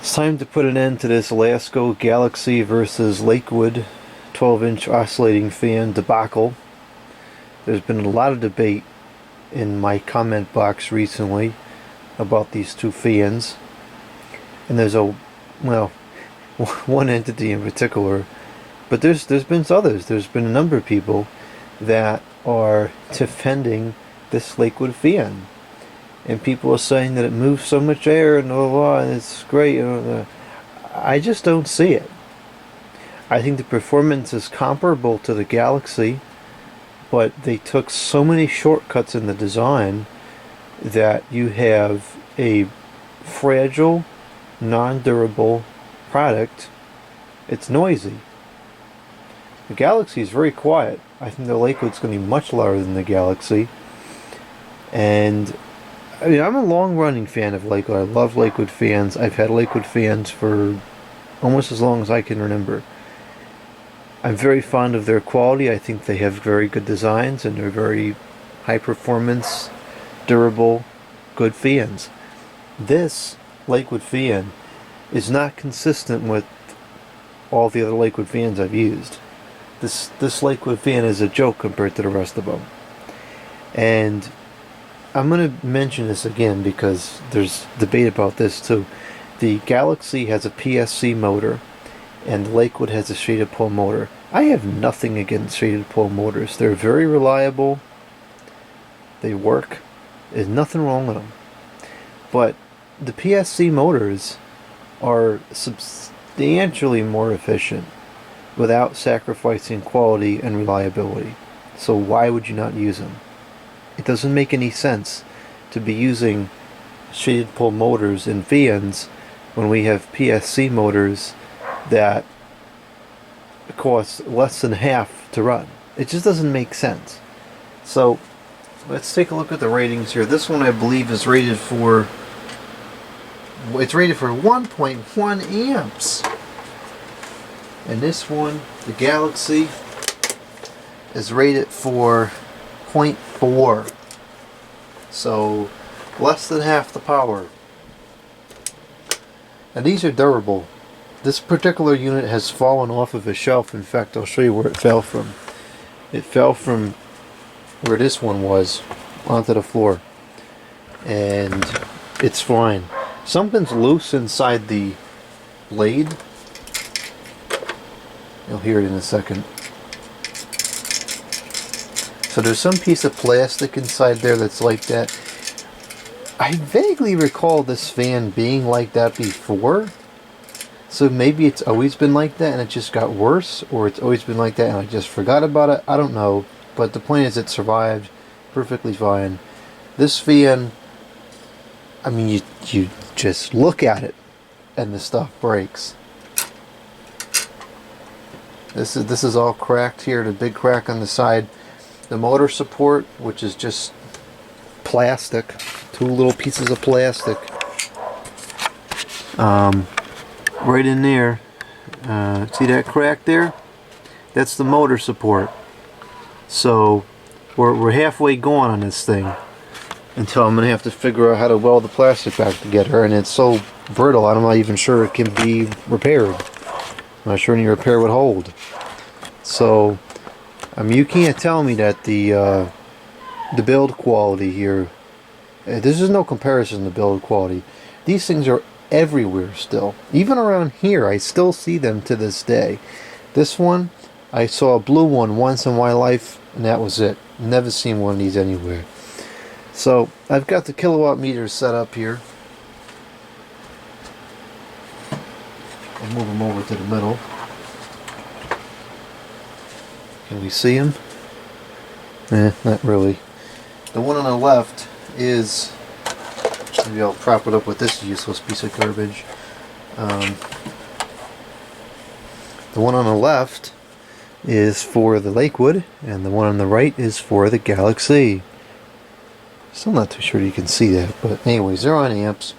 It's time to put an end to this Lasko Galaxy versus Lakewood 12-inch oscillating fan debacle. There's been a lot of debate in my comment box recently about these two fans. And there's one entity in particular, but there's been others. There's been a number of people that are defending this Lakewood fan. And people are saying that it moves so much air and blah, blah, blah, and it's great. I just don't see it. I think the performance is comparable to the Galaxy, but they took so many shortcuts in the design that you have a fragile, non-durable product. It's noisy. The Galaxy is very quiet. I think the Lakewood's going to be much louder than the Galaxy. And I mean, I'm a long-running fan of Lakewood. I love Lakewood fans. I've had Lakewood fans for almost as long as I can remember. I'm very fond of their quality. I think they have very good designs, and they're very high-performance, durable, good fans. This Lakewood fan is not consistent with all the other Lakewood fans I've used. This Lakewood fan is a joke compared to the rest of them. And I'm going to mention this again because there's debate about this too. The Galaxy has a PSC motor and the Lakewood has a shaded pole motor. I have nothing against shaded pole motors. They're very reliable. They work. There's nothing wrong with them. But the PSC motors are substantially more efficient without sacrificing quality and reliability. So why would you not use them? It doesn't make any sense to be using shaded pole motors in fans when we have PSC motors that cost less than half to run. It just doesn't make sense. So let's take a look at the ratings here. This one I believe is rated for 1.1 amps. And this one, the Galaxy, is rated for 0.4, so less than half the power. And these are durable. This particular unit has fallen off of a shelf. In fact, I'll show you where it fell from. It fell from where this one was onto the floor, and it's fine. Something's loose inside the blade. You'll hear it in a second. So there's some piece of plastic inside there that's like that. I vaguely recall this fan being like that before. So maybe it's always been like that and it just got worse, or it's always been like that and I just forgot about it. I don't know. But the point is it survived perfectly fine. This fan, I mean, you just look at it and the stuff breaks. This is all cracked here, the big crack on the side. The motor support, which is just plastic, two little pieces of plastic, right in there. See that crack there? That's the motor support. So we're halfway gone on this thing until I'm gonna have to figure out how to weld the plastic back together, and it's so brittle I'm not even sure it can be repaired. I'm not sure any repair would hold. So I mean, you can't tell me that the build quality here, this is no comparison to build quality. These things are everywhere still. Even around here, I still see them to this day. This one, I saw a blue one once in my life, and that was it. Never seen one of these anywhere. So, I've got the kilowatt meters set up here. I'll move them over to the middle. Can we see him? Not really. The one on the left is, maybe I'll prop it up with this useless piece of garbage. The one on the left is for the Lakewood, and the one on the right is for the Galaxy. Still not too sure you can see that, but anyway, 0 amps.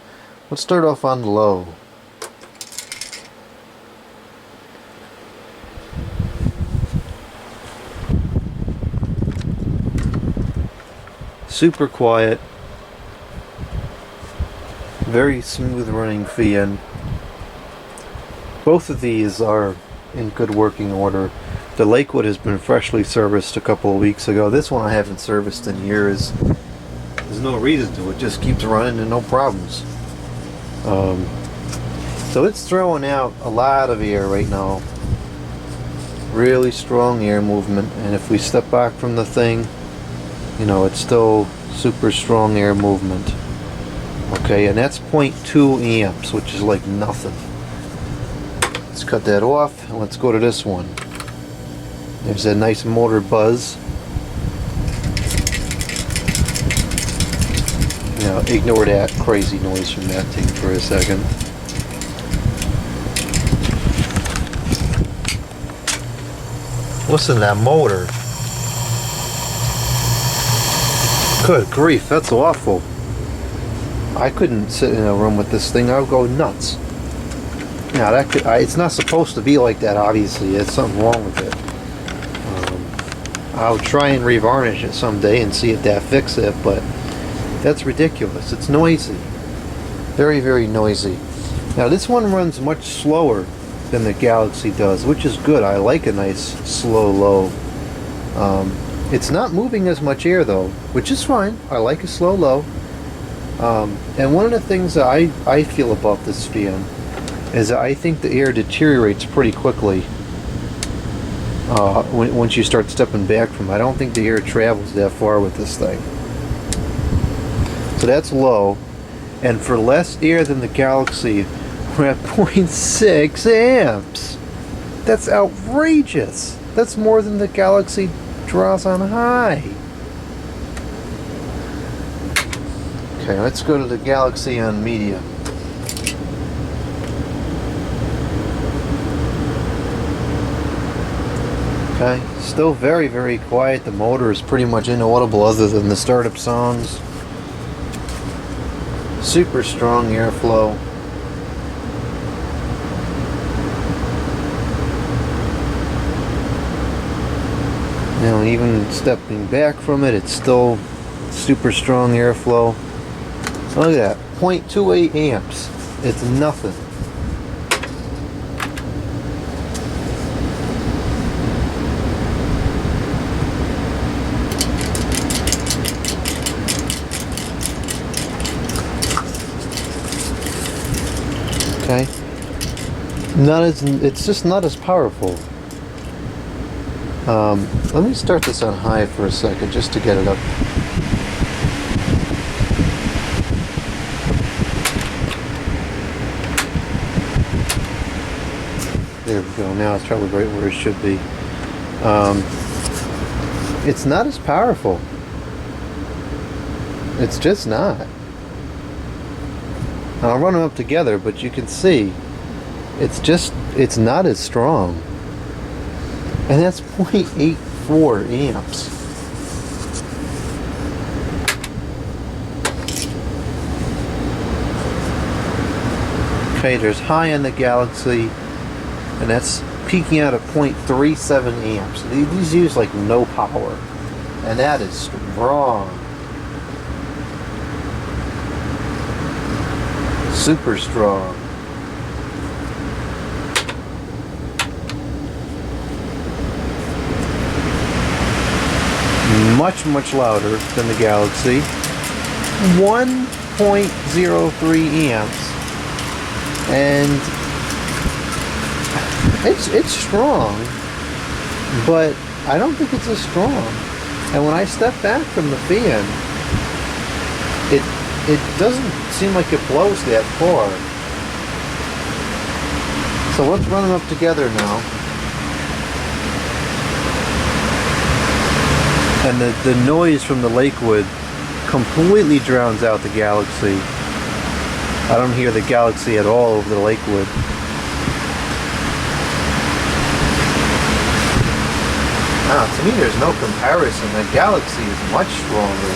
Let's start off on the low. Super quiet, very smooth running fan. Both of these are in good working order. The Lakewood has been freshly serviced a couple of weeks ago. This one I haven't serviced in years. There's no reason to. It just keeps running and no problems. So it's throwing out a lot of air right now. Really strong air movement. And if we step back from the thing, you know, it's still super strong air movement. Okay, and that's 0.2 amps, which is like nothing. Let's cut that off and let's go to this one. There's a nice motor buzz. Now ignore that crazy noise from that thing for a second. Listen to that motor. Good grief, that's awful. I couldn't sit in a room with this thing. I would go nuts. Now that could, it's not supposed to be like that. Obviously, there's something wrong with it. I'll try and revarnish it someday and see if that fixes it. But that's ridiculous. It's noisy, very, very noisy. Now this one runs much slower than the Galaxy does, which is good. I like a nice slow low. It's not moving as much air though, which is fine. I like a slow low. And one of the things that I feel about this fan is that I think the air deteriorates pretty quickly once you start stepping back from it. I don't think the air travels that far with this thing. So that's low. And for less air than the Galaxy, we're at 0.6 amps. That's outrageous. That's more than the Galaxy draws on high. Okay, let's go to the Galaxy on medium. Okay, still very, very quiet. The motor is pretty much inaudible other than the startup sounds. Super strong airflow. Now, even stepping back from it, it's still super strong airflow. So look at that, 0.28 amps. It's nothing. Okay. It's just not as powerful. Let me start this on high for a second just to get it up. There we go. Now it's probably right where it should be. It's not as powerful. It's just not. I'll run them up together, but you can see it's not as strong. And that's 0.84 amps. Okay, there's high on the Galaxy, and that's peaking out at 0.37 amps. These use like no power, and that is strong. Super strong. Much, much louder than the Galaxy. 1.03 amps. And it's strong, but I don't think it's as strong. And when I step back from the fan, it doesn't seem like it blows that far. So let's run them up together now. And the noise from the Lakewood completely drowns out the Galaxy. I don't hear the Galaxy at all over the Lakewood. Now, to me, there's no comparison. The Galaxy is much stronger.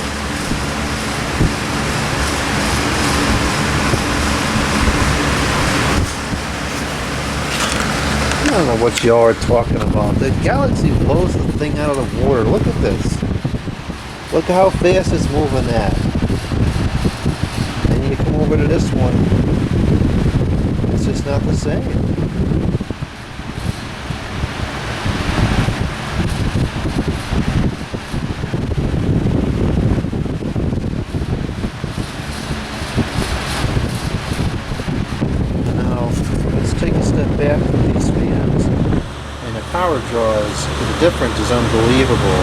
I don't know what y'all are talking about. The Galaxy blows the thing out of the water. Look at this. Look at how fast it's moving that. And you come over to this one. It's just not the same. back of these fans, and the power draws, the difference is unbelievable.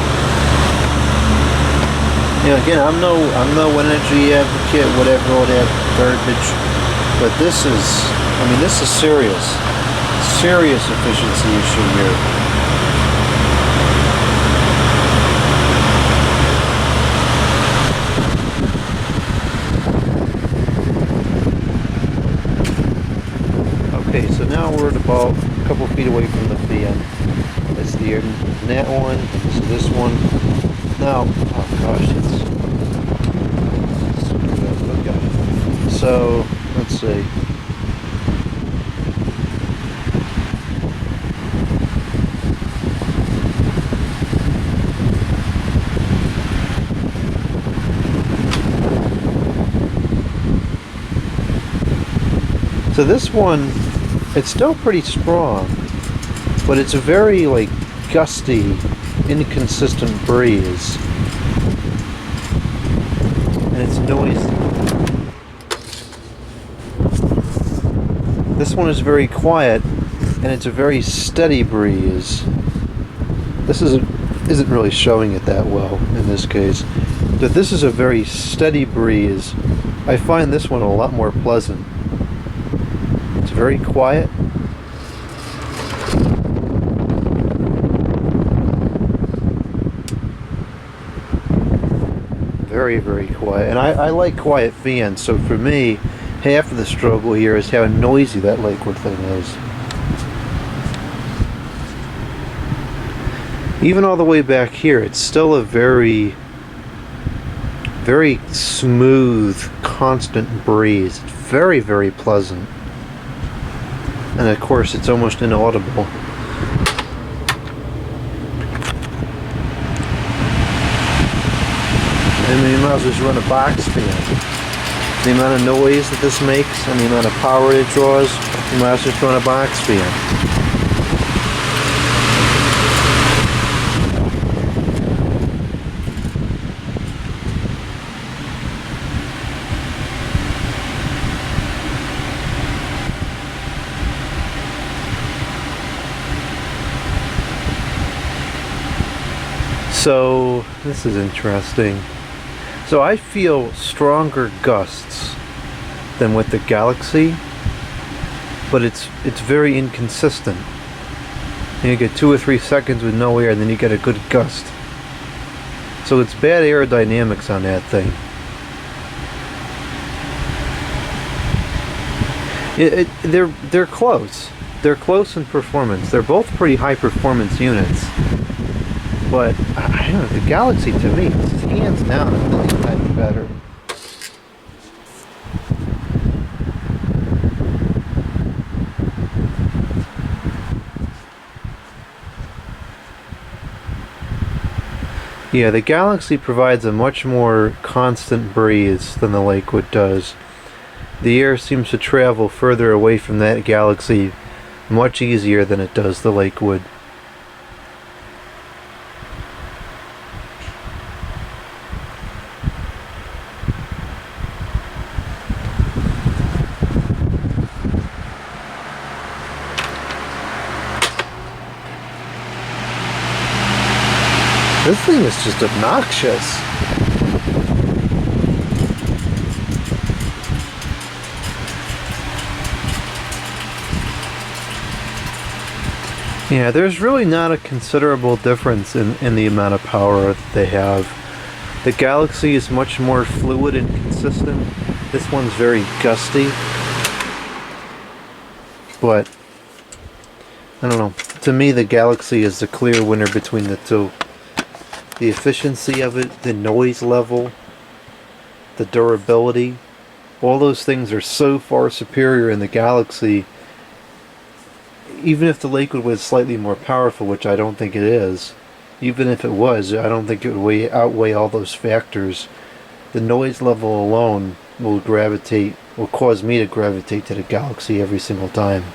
You know, again, I'm no energy advocate, whatever, all that garbage, but this is serious efficiency issue here. Okay, so now we're at about a couple feet away from the fan. That's the air, that one, this is this one. Now, oh gosh, it's screwed up. Okay. So, let's see. So this one, it's still pretty strong, but it's a very like gusty, inconsistent breeze, and it's noisy. This one is very quiet, and it's a very steady breeze. This isn't really showing it that well in this case, but this is a very steady breeze. I find this one a lot more pleasant. It's very quiet. Very, very quiet. And I like quiet fans, so for me, half of the struggle here is how noisy that Lakewood thing is. Even all the way back here, it's still a very, very smooth, constant breeze. It's very, very pleasant. And of course, it's almost inaudible. I mean, you might as well just run a box fan. The amount of noise that this makes and the amount of power it draws, you might as well just run a box fan. So, this is interesting. So I feel stronger gusts than with the Galaxy, but it's very inconsistent. And you get 2 or 3 seconds with no air, and then you get a good gust. So it's bad aerodynamics on that thing. They're close. They're close in performance. They're both pretty high performance units. But, I don't know, the Galaxy to me is hands down a million times better. Yeah, the Galaxy provides a much more constant breeze than the Lakewood does. The air seems to travel further away from that Galaxy much easier than it does the Lakewood. This thing is just obnoxious. Yeah, there's really not a considerable difference in the amount of power that they have. The Galaxy is much more fluid and consistent. This one's very gusty. But, I don't know. To me, the Galaxy is the clear winner between the two. The efficiency of it, the noise level, the durability, all those things are so far superior in the Galaxy. Even if the Lakewood was slightly more powerful, which I don't think it is, even if it was, I don't think it would outweigh all those factors. The noise level alone will cause me to gravitate to the Galaxy every single time.